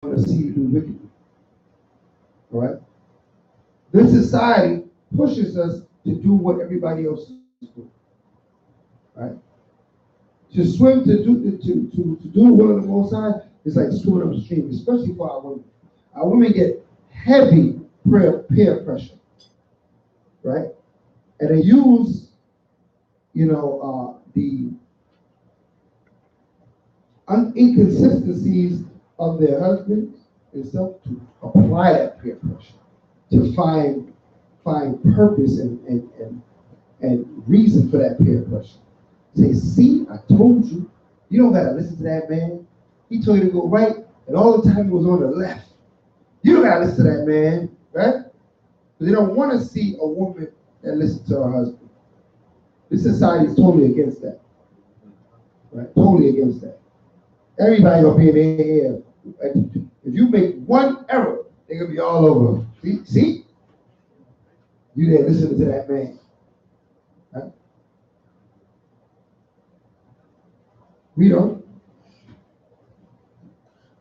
to see you do wickedly. All right? This society pushes us to do what everybody else is doing. Right? To swim to do the will of the Most High is like swimming upstream, especially for our women. Our women get heavy peer pressure, right? And they use, the inconsistencies of their husbands and stuff to apply that peer pressure to find purpose and reason for that peer pressure. Say, see, I told you, you don't gotta listen to that man. He told you to go right, and all the time he was on the left. You don't gotta listen to that man, right? But they don't want to see a woman that listens to her husband. This society is totally against that. Right? Totally against that. Everybody gonna be in their ear. If you make one error, they're gonna be all over. See? You there listening to that man. Right? We don't.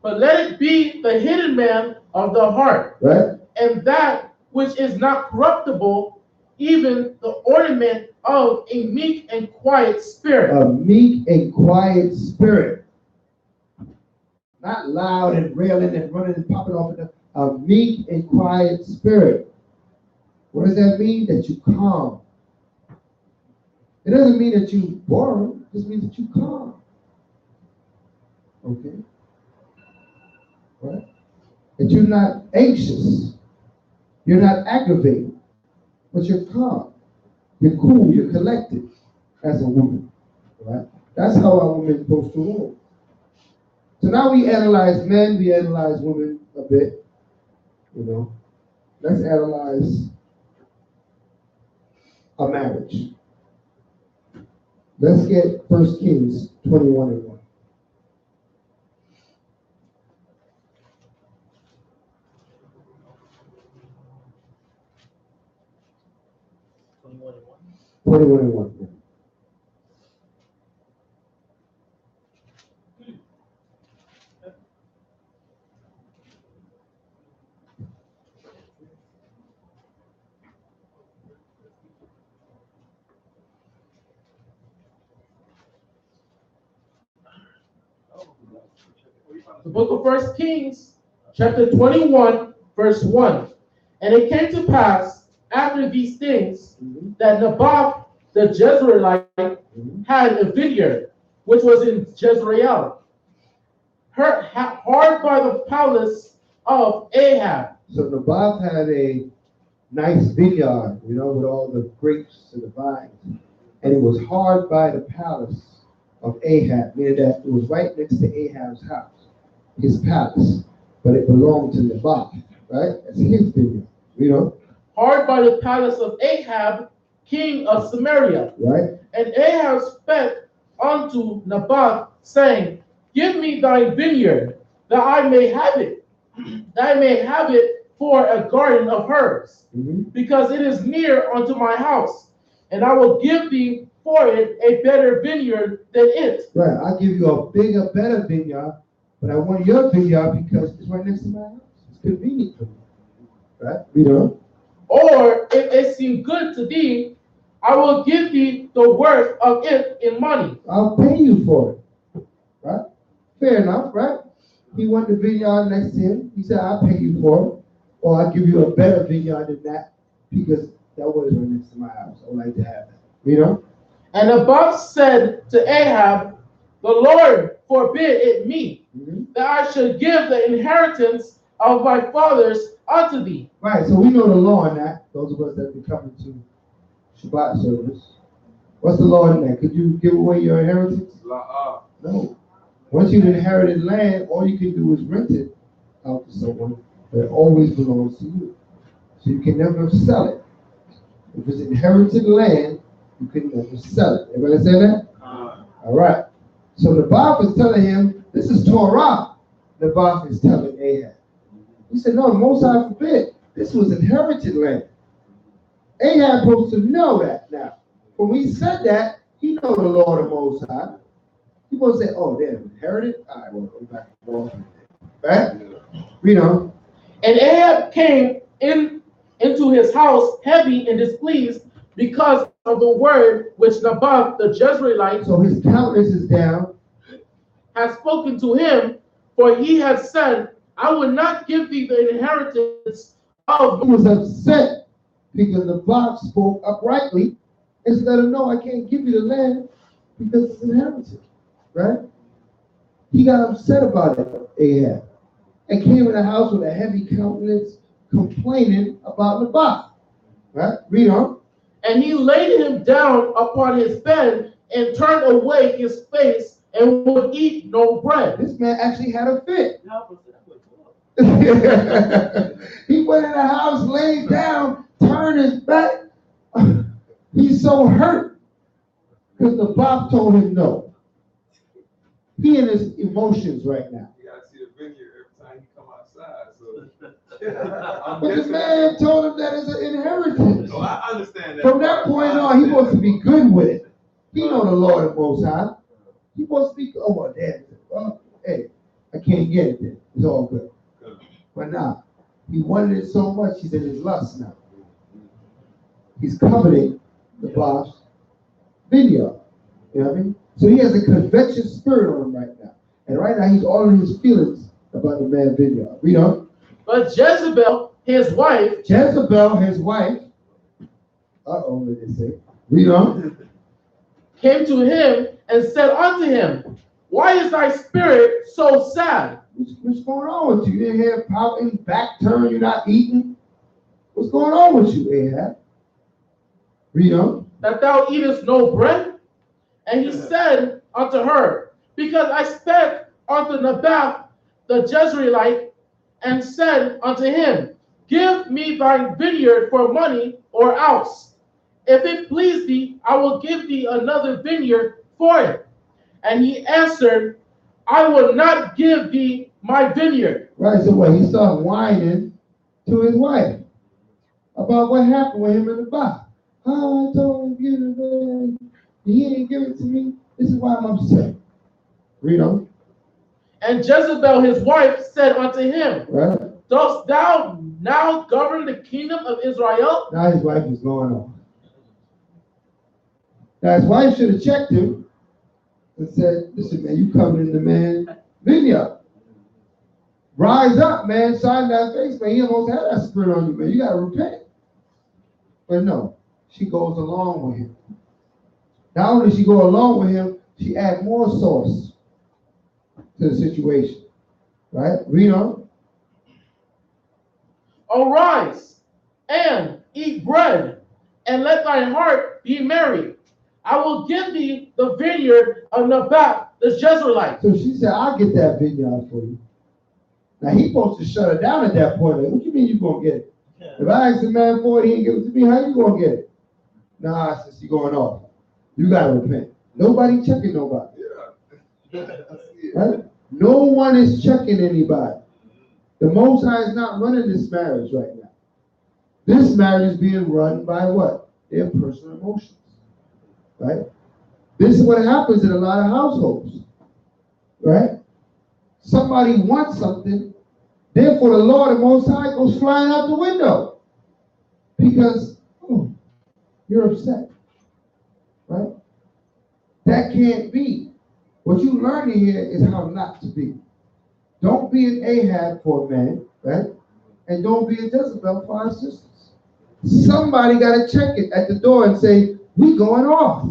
But let it be the hidden man of the heart, Right? and that which is not corruptible, even the ornament of a meek and quiet spirit. A meek and quiet spirit. Not loud and railing and running and popping off. A meek and quiet spirit. What does that mean? That you calm. It doesn't mean that you boring. It just means that you calm. Okay? Right? That you're not anxious. You're not aggravated. But you're calm. You're cool. You're collected as a woman. Right? That's how a woman is supposed to roll. So now we analyze men, we analyze women a bit. Let's analyze a marriage. Let's get 1 Kings 21:1. The book of 1 Kings, chapter 21, verse 1. And it came to pass after these things that Naboth the Jezreelite had a vineyard, which was in Jezreel, hard by the palace of Ahab. So Naboth had a nice vineyard, with all the grapes and the vines. And it was hard by the palace of Ahab, meaning that it was right next to Ahab's house, his palace. But it belonged to Naboth, right? That's his vineyard, Hard by the palace of Ahab, king of Samaria. Right? And Ahab spake unto Naboth, saying, Give me thy vineyard, that I may have it, that I may have it for a garden of herbs, because it is near unto my house, and I will give thee for it a better vineyard than it. Right, I'll give you a bigger, better vineyard, but I want your vineyard because it's right next to my house. It's convenient for me. Right? Or if it seem good to thee, I will give thee the worth of it in money. I'll pay you for it. Right? Fair enough, right? He wanted the vineyard next to him. He said, I'll pay you for it. Or I'll give you a better vineyard than that because that was right next to my house. I would like to have that. And Naboth said to Ahab, The Lord forbid it me, that I should give the inheritance of my fathers unto thee. Right, so we know the law in that. Those of us that be coming to Shabbat service. What's the law in that? Could you give away your inheritance? No. Once you've inherited land, all you can do is rent it out to someone, but it always belongs to you. So you can never sell it. If it's inherited land, you can never sell it. Everybody say that? All right. So Naboth is telling him, this is Torah. Naboth is telling Ahab. He said, no, the Most High forbid. This was inherited land. Ahab supposed to know that now. When he said that, he know the Lord of Most High. He supposed to say, oh, they're inherited? All right, well, go back and forth. Right? Read on. And Ahab came into his house heavy and displeased because of the word which Naboth the Jezreelite So his countenance is down. had spoken to him, for he had said, I will not give thee the inheritance of. He was upset because Naboth spoke uprightly and said, let him know I can't give you the land because it's inherited. Right? He got upset about it, Ahab, and came in the house with a heavy countenance, complaining about Naboth. Right? Read on. And he laid him down upon his bed and turned away his face and would eat no bread. This man actually had a fit. He went in the house, laid down, turned his back. He's so hurt because the Naboth told him no. He in his emotions right now. You gotta see the vineyard every time he come outside. So But the man told him that it's an inheritance. Oh, I understand that. From that point on, he wants to be good with it. He know the Lord the Most High. He wants to be, oh, well, Dad, hey, I can't get it then. It's all good. But now, he wanted it so much, he's in his lust now. He's coveting the Bob's vineyard. You know what I mean? So he has a covetous spirit on him right now. And right now, he's all in his feelings about the man's vineyard. Read on. But Jezebel, his wife, what did it say? Read on. came to him and said unto him, Why is thy spirit so sad? What's going on with you? You didn't have pouting, back turn, you're not eating. What's going on with you, Ahab? Read on. That thou eatest no bread? And he said unto her, Because I spake unto Naboth the Jezreelite, and said unto him, Give me thy vineyard for money, or else, if it please thee, I will give thee another vineyard for it. And he answered, I will not give thee my vineyard. Right, so what? He started whining to his wife about what happened with him in the box. Oh, I told him to give it away. He didn't give it to me. This is why I'm upset. Read on. And Jezebel his wife said unto him, Right? Dost thou now govern the kingdom of Israel? Now his wife is going on. Now his wife should have checked him and said, listen, man, you coming in the man's vineyard. Rise up, man, sign that face, man. He almost had that spirit on you, man. You got to repent. But no, she goes along with him. Not only does she go along with him, she add more sauce to the situation. Right? Read on. Arise and eat bread, and let thy heart be merry. I will give thee the vineyard of Naboth the Jezreelite. So she said, I'll get that vineyard for you. Now he's supposed to shut her down at that point. Like, what you mean you gonna get it? If I ask the man for it, he ain't give it to me, how you gonna get it? Nah, since you going off. You gotta repent. Nobody checking nobody. Yeah. Right? No one is checking anybody. The Most High is not running this marriage right now. This marriage is being run by what? Their personal emotions. Right? This is what happens in a lot of households. Right? Somebody wants something, therefore the Lord the Most High goes flying out the window. Because, oh, you're upset. Right? That can't be. What you learn here is how not to be. Don't be an Ahab for a man, right? And don't be a Jezebel for our sisters. Somebody got to check it at the door and say, we going off.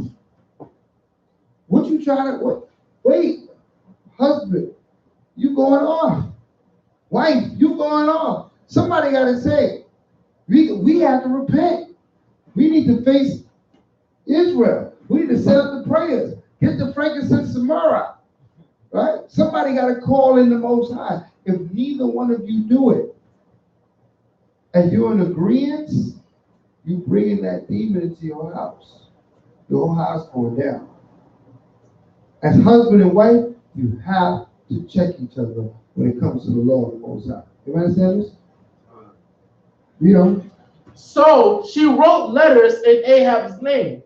What you trying to, what? Wait, husband, you going off. Wife, you going off. Somebody got to say, we have to repent. We need to face Israel. We need to set up the prayers. Get the frankincense and myrrh. Right? Somebody got to call in the Most High. If neither one of you do it, and you're in agreement, you bringing that demon into your house. Your house going down. As husband and wife, you have to check each other when it comes to the Lord of the Most High. You understand this? You know? So she wrote letters in Ahab's name,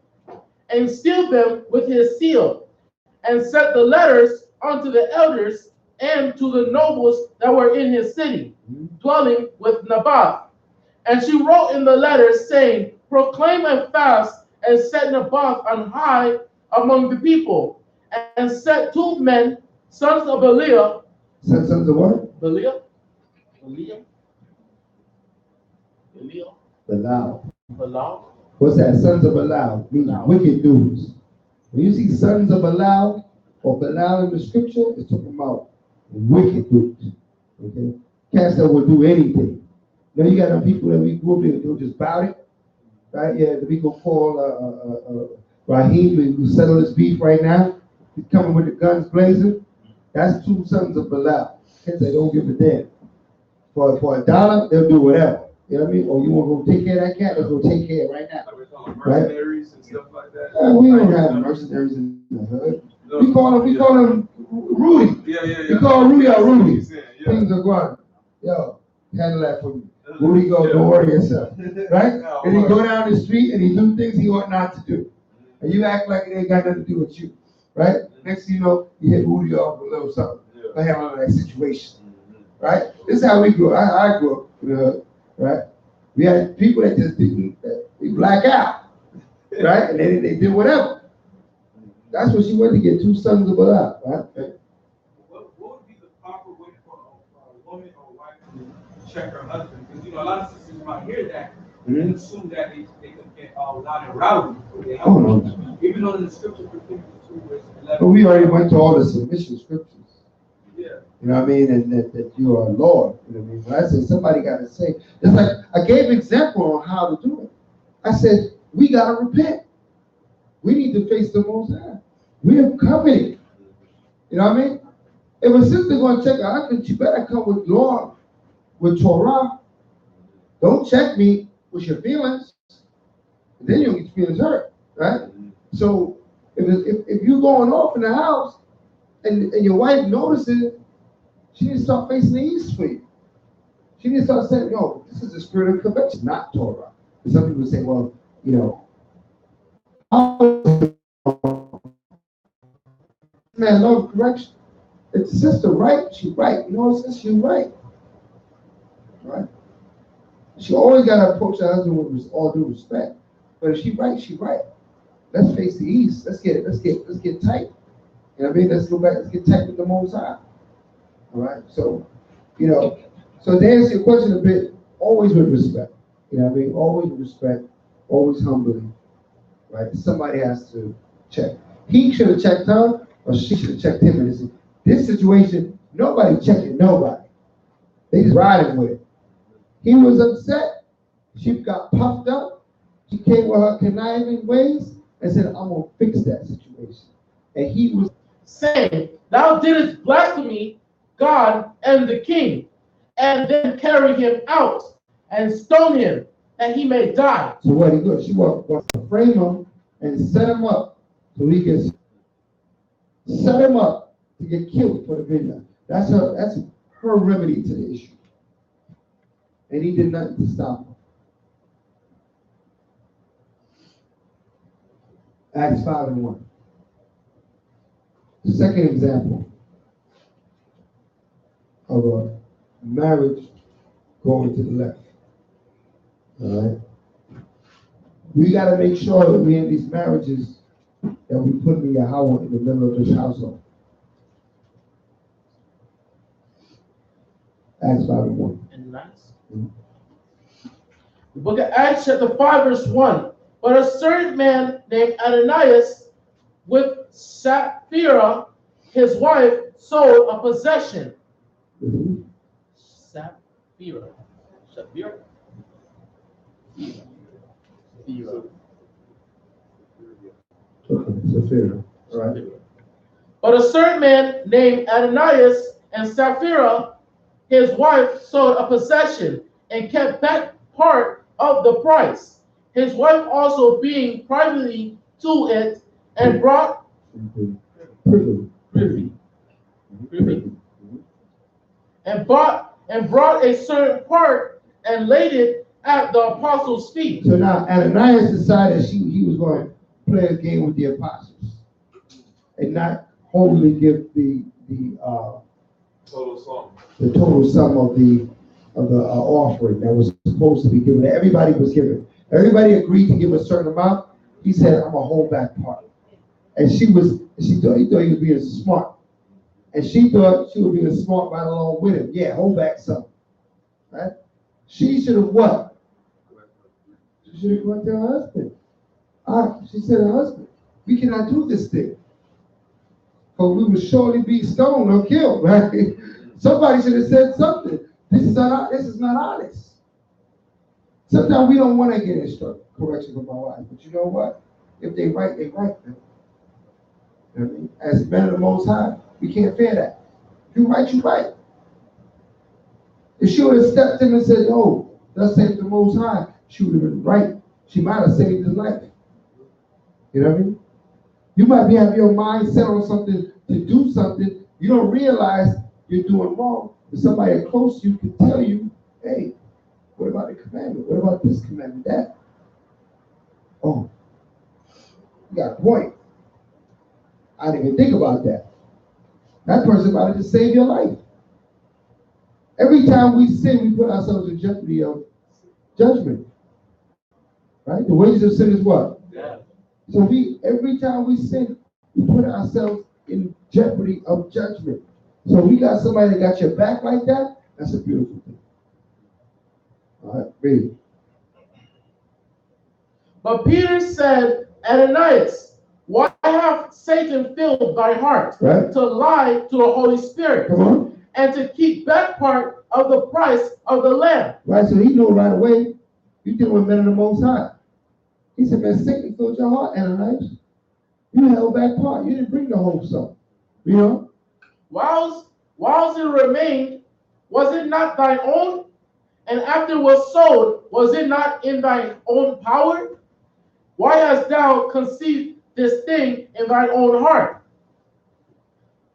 and sealed them with his seal, and sent the letters unto the elders and to the nobles that were in his city, dwelling with Naboth. And she wrote in the letter, saying, proclaim and fast, and set Naboth on high among the people, and set 2 men, sons of Belial. Sons of what? Belial? Belial? Belial? Belial. Belial? What's that? Sons of Belial means Belial. wicked dudes. When you see sons of Belial or Belial in the scripture, it's talking about wicked dudes. Okay? Cats that will do anything. Now you got them people that we grew up in, they'll just bout it. Right? Yeah, the people call Raheem, who settle his beef right now. He's coming with the guns blazing. That's 2 sons of Belial. Cats that don't give a damn. For $1, they'll do whatever. You know what I mean? Or you want to go take care of that cat? Let's go take care of it right now. Like we call them mercenaries and stuff like that. We don't have mercenaries in the hood. We call them Rudy. Yeah. We call Rudy out Rudy. Yeah. Things are going. Yo, handle that for me. Rudy go, don't worry yourself. Right? And he go down the street and he do things he ought not to do. And you act like it ain't got nothing to do with you. Right? Next thing you know, you hit Rudy off a little something. I have on that situation. Right? This is how we grew up. I grew up in the hood. Right? We had people that just didn't, they black out. Right? And they did whatever. That's what she went to get 2 sons of Belial. Right? What would be the proper way for a woman or a wife to check her husband? Because, a lot of sisters might hear that and assume that they can get all loud and rowdy. Oh, no. Even though in the scripture, for Timothy 2, verse 11. But we already went to all the submission scriptures. Yeah. You know what I mean? And that you are Lord. You know what I mean? When I said somebody got to say, it's like I gave example on how to do it. I said, we got to repent. We need to face the Most High. We have covenant. You know what I mean? If a sister going to check her husband, you better come with law, with Torah. Don't check me with your feelings. Then you'll get your feelings hurt, right? So if you're going off in the house and your wife notices, she needs to start facing the east for you. She needs to start saying, no, this is the spirit of convention, not Torah. And some people say, well, man, no correction. If the sister right, she right. You know what, sis, she right. Right? She always got to approach her husband with all due respect. But if she right, she right. Let's face the east. Let's get tight. You know what I mean? Let's go back. Let's get tight with the Most High. All right. So, so to answer your question a bit, always with respect. You know what I mean? Always with respect. Always humbly. Right? Somebody has to check. He should have checked her, or she should have checked him. In this situation, nobody checking nobody. They just riding with it. He was upset. She got puffed up. She came with her conniving ways and said, I'm going to fix that situation. And he was saying, thou didst blaspheme God and the king, and then carry him out and stone him, that he may die. So what he did, she wants to frame him and set him up so he can set him up to get killed for the vineyard. That's her remedy to the issue. And he did nothing to stop her. Acts 5:1. The second example of a marriage going to the left. All right? We got to make sure that we in these marriages that we put the Yahweh in the middle of this household. Acts 5:1. And nice. The book of Acts chapter 5 verse 1. But a certain man named Ananias with Sapphira, his wife, sold a possession. Mm-hmm. Sapphira. Sapphira? Okay, so fair. All right. But a certain man named Ananias and Sapphira, his wife, sold a possession and kept back part of the price. His wife also being privately to it and brought privy. And brought a certain part and laid it at the apostles' feet. So now Ananias decided he was going to play a game with the apostles and not wholly give the total sum. The total sum of the offering that was supposed to be given. Everybody was given. Everybody agreed to give a certain amount. He said, "I'm gonna hold back part." And she thought he was being smart, and she thought she was being smart right along with him. Yeah, hold back some. Right? She should have what? She should have went to her husband. She said, "Her husband, we cannot do this thing, for we will surely be stoned or killed." Right? Somebody should have said something. This is not honest. Sometimes we don't want to get instruction, correction from our wife, but you know what? If they right, they right. Man. You know what I mean? As men of the Most High, we can't fear that. If you right, you right. If she would have stepped in and said, "Oh, thus saith the Most High," she would have been right. She might have saved his life. You know what I mean? You might have your mind set on something to do something. You don't realize you're doing wrong. But somebody close to you can tell you, "Hey, what about the commandment? What about this commandment? That?" Oh, you got a point. I didn't even think about that. That person about to save your life. Every time we sin, we put ourselves in jeopardy of judgment. Right? The wages of sin is what? Yeah. So every time we sin, we put ourselves in jeopardy of judgment. So we got somebody that got your back like that, that's a beautiful thing. All right, read. But Peter said, "Ananias, why hath Satan filled thy heart to lie to the Holy Spirit and to keep back part of the price of the lamb?" Right, so he knew right away, you dealing with men of the Most High. He said, "Man, Satan filled your heart, Ananias. You held back part. You didn't bring the whole sum. You know? Whilst it remained, was it not thine own? And after it was sold, was it not in thine own power? Why hast thou conceived this thing in thine own heart?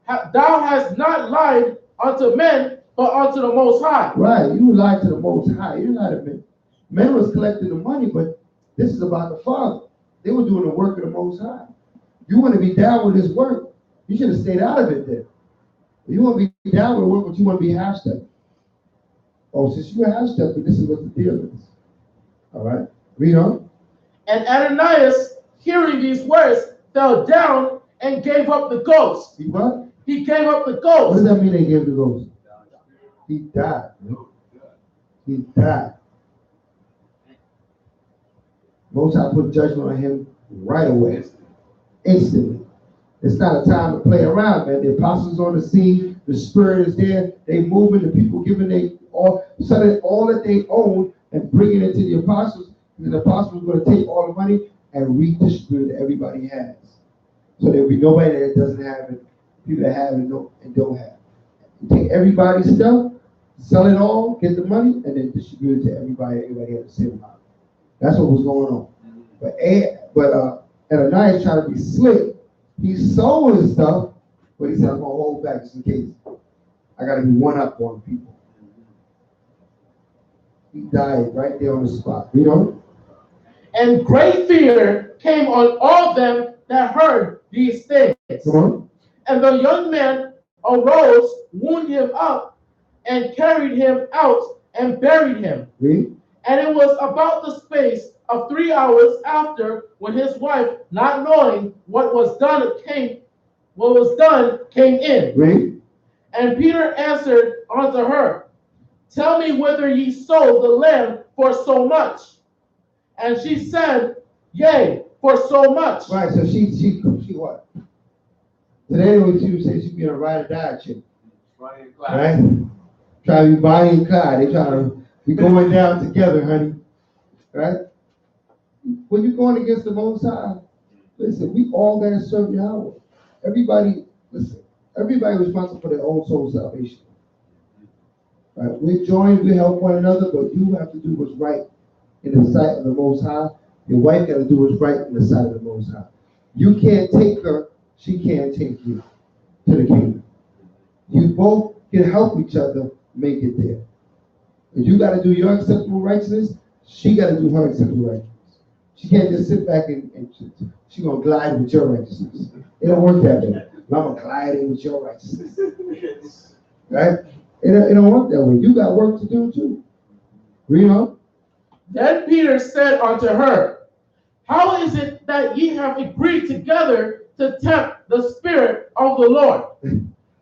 Thou hast not lied unto men, but unto the Most High." Right, you lied to the Most High. You lied to men. Men was collecting the money, but this is about the Father. They were doing the work of the Most High. You want to be down with this work, you should have stayed out of it then. You want to be down with the work, but you want to be half-stepped. Oh, since you were half-stepped, this is what the deal is. All right, read on. And Ananias, hearing these words, fell down and gave up the ghost. He what? He gave up the ghost. What does that mean they gave the ghost? He died. He died. Most High put judgment on him right away. Instantly. It's not a time to play around, man. The apostles on the scene, the Spirit is there, they moving, the people giving all that they own and bringing it to the apostles, and the apostles are going to take all the money and redistribute it that everybody has. So there'll be nobody that doesn't have it, people that have it and don't have it. You take everybody's stuff, sell it all, get the money, and then distribute it to everybody. Everybody has the same amount. That's what was going on. But Ananias trying to be slick. He sold his stuff, but he said, "I'm going to hold back just in case. I got to be one up on people." He died right there on the spot. You know? And great fear came on all them that heard these things. Come on. And the young man arose, wound him up, and carried him out and buried him. Read. And it was about the space of 3 hours after, when his wife, not knowing what was done, came in. Read. And Peter answered unto her, "Tell me whether ye sold the land for so much." And she said, "Yea, for so much." Right, so she what? Today what you say, she be a ride or die chick. Right? Try to be Bonnie and Clyde. They try to be going down together, honey. Right? When you're going against the Most High, listen, we all gotta serve Yahweh. Everybody responsible for their own soul salvation. Right? We're joined, we help one another, but you have to do what's right in the sight of the Most High. Your wife got to do what's right in the sight of the Most High. You can't take her, she can't take you to the kingdom. You both can help each other make it there. If you got to do your acceptable righteousness, she got to do her acceptable righteousness. She can't just sit back and she's going to glide with your righteousness. It don't work that way. I'm going to glide in with your righteousness. Right? It don't work that way. You got work to do too. Read on. Then Peter said unto her, how is it that ye have agreed together to tempt the Spirit of the Lord?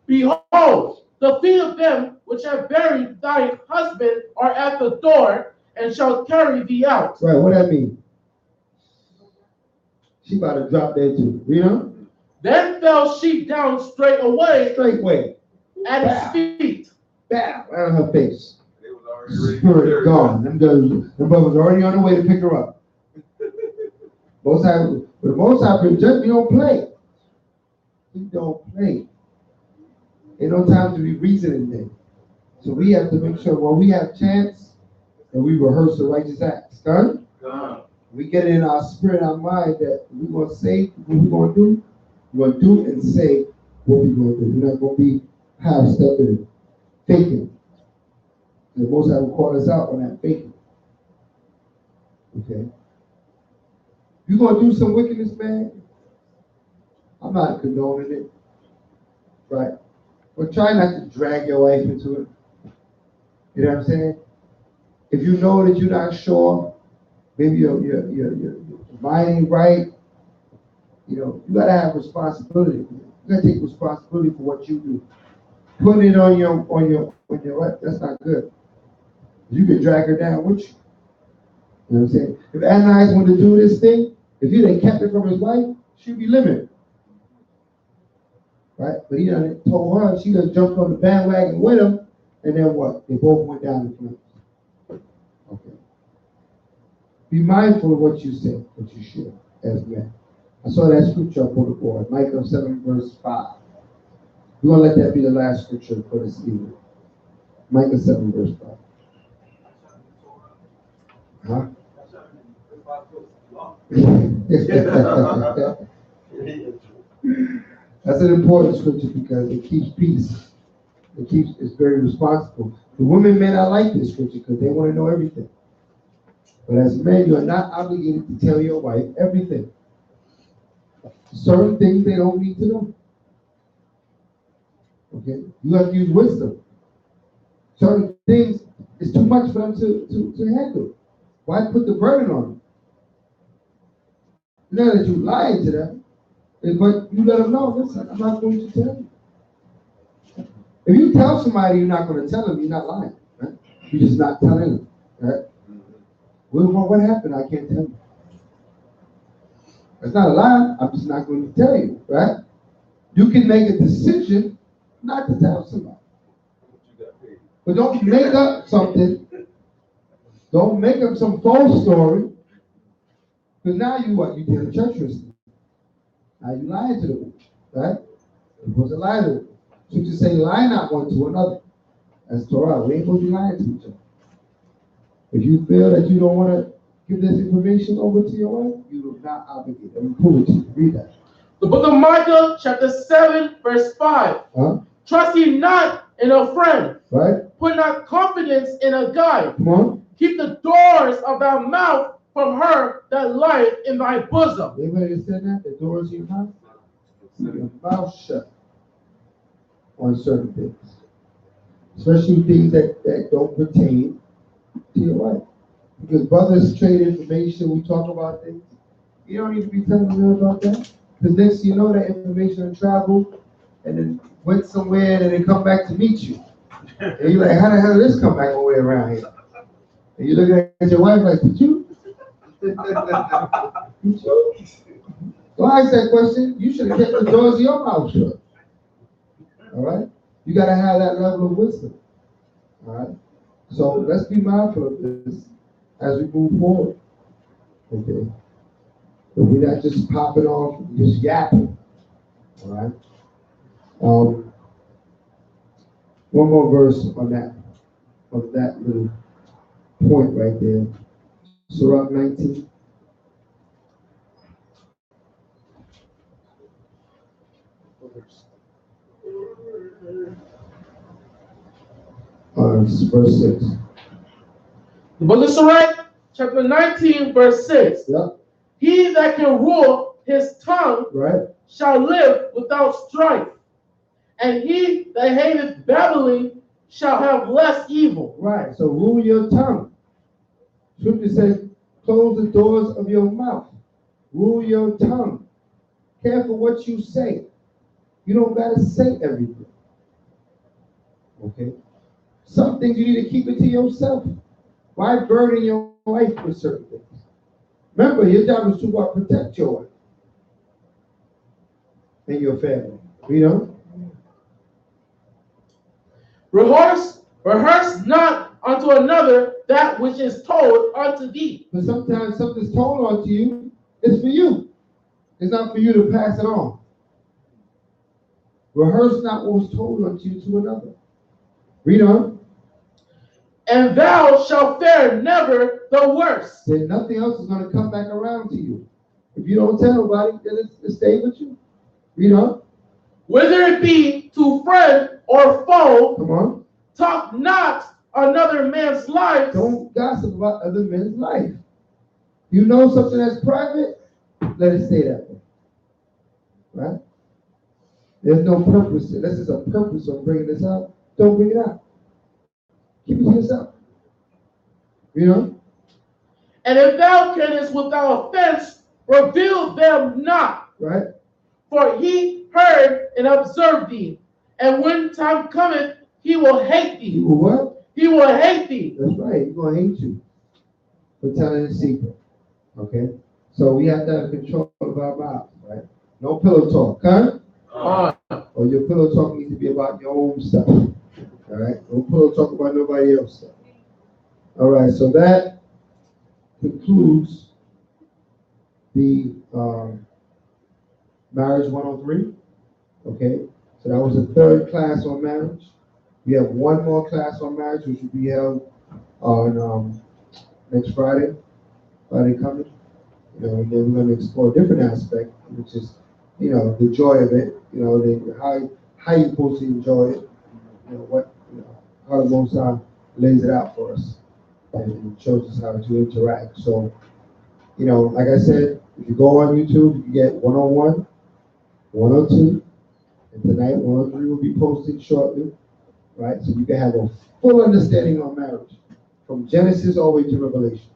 Behold, the feet of them which have buried thy husband are at the door, and shall carry thee out. Right, what that mean? She about to drop dead too. Read on. Then fell she down straightway Straightway. at his feet. Bam, right on her face. They was already ready to Spirit bury gone. Them brothers already on the way to pick her up. Most High, but the Most High project, we don't play. We don't play. Ain't no time to be reasoning things. So we have to make sure when we have chance that we rehearse the righteous acts. Done? God. We get it in our spirit, our mind that we're gonna say what we're gonna do. We're gonna do and say what we're gonna do. We're not gonna be half-stepping, faking. The Most High will call us out on that faking. Okay. You gonna do some wickedness, man? I'm not condoning it, right? But try not to drag your wife into it. You know what I'm saying? If you know that you're not sure, maybe your mind ain't right, you know, you gotta have responsibility. You gotta take responsibility for what you do. Putting it on your wife, that's not good. You can drag her down with you. You know what I'm saying? If Ananias wanted to do this thing, if he had kept it from his wife, she'd be living. Right? But he done told her, she done jumped on the bandwagon with him, and then what? They both went down in flames. Okay. Be mindful of what you say, what you share as men. I saw that scripture up on the board, Micah 7 verse 5. We're going to let that be the last scripture for this evening. Micah 7 verse 5. Huh? That's an important scripture because it keeps peace. It's very responsible. The women may not like this scripture because they want to know everything. But as men, you are not obligated to tell your wife everything. Certain things they don't need to know. Okay? You have to use wisdom. Certain things, it's too much for them to handle. Why put the burden on them? Not that you lying to them, but you let them know, listen, I'm not going to tell you. If you tell somebody you're not going to tell them, you're not lying. Right? You're just not telling them. Right? Well, what happened? I can't tell you. That's not a lie. I'm just not going to tell you. Right? You can make a decision not to tell somebody. But don't make up something. Don't make up some false story. Because now you what? You did treacherously. Now you lied to them. Right? It was a lie to them. So you say lie not one to another. That's Torah. We ain't supposed to be lying to each other. If you feel that you don't want to give this information over to your wife, you are not obligated. Let me prove it to you. Read that. The book of Micah, chapter 7, verse 5. Huh? Trust ye not in a friend. Right? Put not confidence in a guide. Come on. Keep the doors of thy mouth from her that lieth in thy bosom. Anybody that said that? The doors of your mouth? Keep your mouth shut on certain things. Especially things that don't pertain to your wife. Because brothers trade information, we talk about things. You don't need to be telling them about that. Because next you know that information will travel and then went somewhere and then come back to meet you. And you're like, how the hell did this come back all the way around here? And you look at your wife like, did you? Did you? Don't ask that question. You should have kept the doors of your mouth shut. All right? You got to have that level of wisdom. All right? So let's be mindful of this as we move forward. Okay? But we're not just popping off, just yapping. All right? One more verse on that little point right there. Surah 19. Verse 6. The book of Surah, chapter 19, verse 6. Yep. He that can rule his tongue Right. shall live without strife, And he that hateth babbling shall have less evil. Right. So rule your tongue. Scripture says, close the doors of your mouth. Rule your tongue. Careful what you say. You don't gotta say everything. Okay? Some things you need to keep it to yourself. Why burden your life with certain things? Remember, your job is to what? Protect your wife and your family. You know? Rehearse not unto another that which is told unto thee. But sometimes something's told unto you, it's for you. It's not for you to pass it on. Rehearse not what was told unto you to another. Read on. And thou shalt fare never the worse. Then nothing else is going to come back around to you. If you don't tell nobody, then it'll stay with you. Read on. Whether it be to friend or foe, Come on. talk not another man's life. Don't gossip about other men's life. You know something that's private, let it stay that way. Right? There's no purpose. Unless there's a purpose of bringing this out, don't bring it out. Keep it to yourself. You know? And if thou canst without offense, reveal them not. Right? For he heard and observed thee. And when time cometh, he will hate thee. You will what? He will hate thee. That's right. He's going to hate you for telling a secret. Okay? So we have to have control of our mouths, right? No pillow talk, huh? Or your pillow talk needs to be about your own stuff. All right? Don't pillow talk about nobody else's stuff. All right, so that concludes the Marriage 103. Okay? So that was the third class on marriage. We have one more class on marriage, which will be held on next Friday coming. You know, and then we're going to explore a different aspect, which is, you know, the joy of it. You know, how you're supposed to enjoy it. You know, how the Most High lays it out for us and shows us how to interact. So, you know, like I said, if you go on YouTube, you can get 101, 102, and tonight 103 will be posted shortly, right? So you can have a full understanding on marriage from Genesis all the way to Revelation.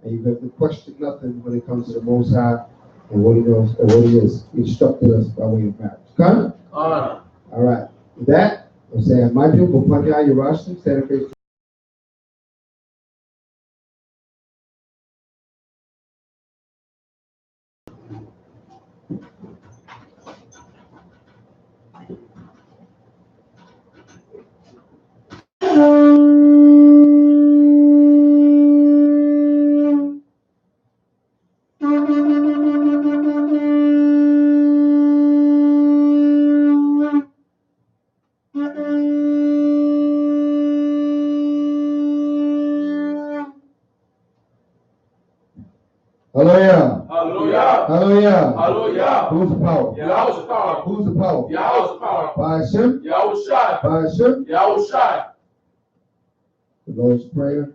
And you have to question nothing when it comes to the Most High and what he knows and what he has instructed us by way of marriage. Come? All right. With that, I'm saying, my people, Panya Yerashim, stand and face. Hallelujah. Hallelujah. Hallelujah. Hallelujah. Who's the power? Yahweh's power. Who's the power? Yahweh's power. By Hashem. Yahweh Shai. By Hashem. Yahweh Shai. The Lord's Prayer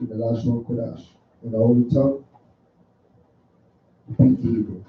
in the Lashon Kodash. In the Holy Tongue, repeat the Hebrew.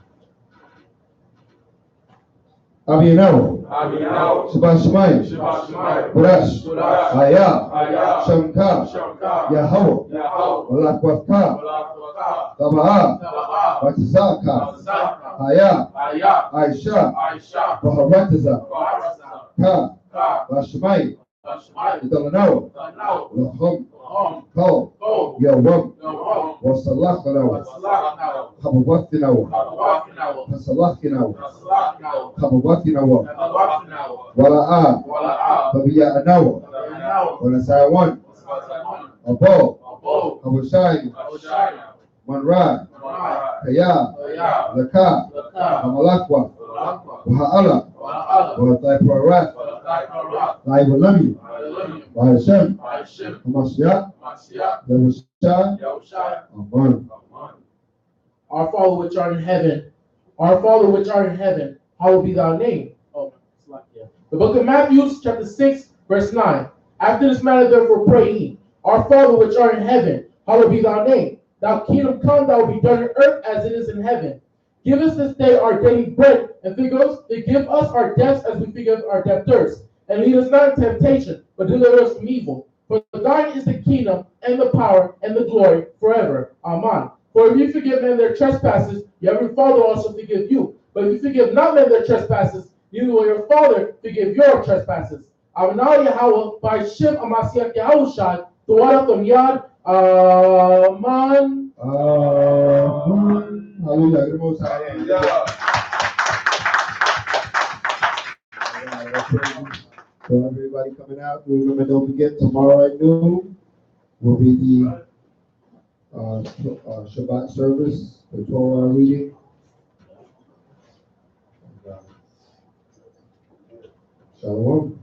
Abiyanahu. Abiyanahu. Shabbat Shemayim. Shabbat Shemayim. Kodash. Kodash. Haya. Haya. Shamka. Shamka. Yahweh. Yahweh. Walakwafka. Balakawaka. Tabaha. Tabaha. Batizaka. Bazaka. Haya. Haya. Aisha. Aisha. Baharatiza. Baharasa. Ka. Ka. Lashemayim. Bashmai. Italanahu. Tanau. Lachom. Hom. Kol. Go. Yawam. Yahweh. Wasalachanahu. Wasalakanahu. Hababatinahu. Habawakinahu. Hasalachinahu. Wasalakinahu. Hababatinahu. Habawakinahu. Wala'a. Wala'a. Tabiya'anahu. Tabiyanahu. Walasayawan. Wasalakinahu. Abo. Abo. Habashai. Abashaya. Manra. Manai. Kaya. Kaya. Laka. Laka. Hamalakwa. Walakwa. Waha'ala. Wala'ala. Walataiparat. Walakaiparat. Laivalami. Hallelujah. Wahashem. Hashem. Hamashiach. Mashiach. Yahushua. Yahushua. Amen. Amen. Our Father which art in heaven, our Father which art in heaven, hallowed be thy name. Oh, it's like, yeah. The book of Matthew, chapter 6, verse 9. After this matter, therefore, pray ye, our Father which art in heaven, hallowed be thy name. Thy kingdom come, thy will be done on earth as it is in heaven. Give us this day our daily bread, and forgive us our debts as we forgive our debtors. And lead us not into temptation, but deliver us from evil. For thine is the kingdom, and the power, and the glory, forever. Amen. For if you forgive men their trespasses, your heavenly Father also forgive you. But if you forgive not men their trespasses, neither will your Father forgive your trespasses. Avenal Yahweh, by Shem Amasiach Yahushai, the one of them Yad, Amen. Hallelujah. Good most high. So everybody coming out, remember, don't forget, tomorrow at noon will be the Shabbat service, the Torah reading. Shalom.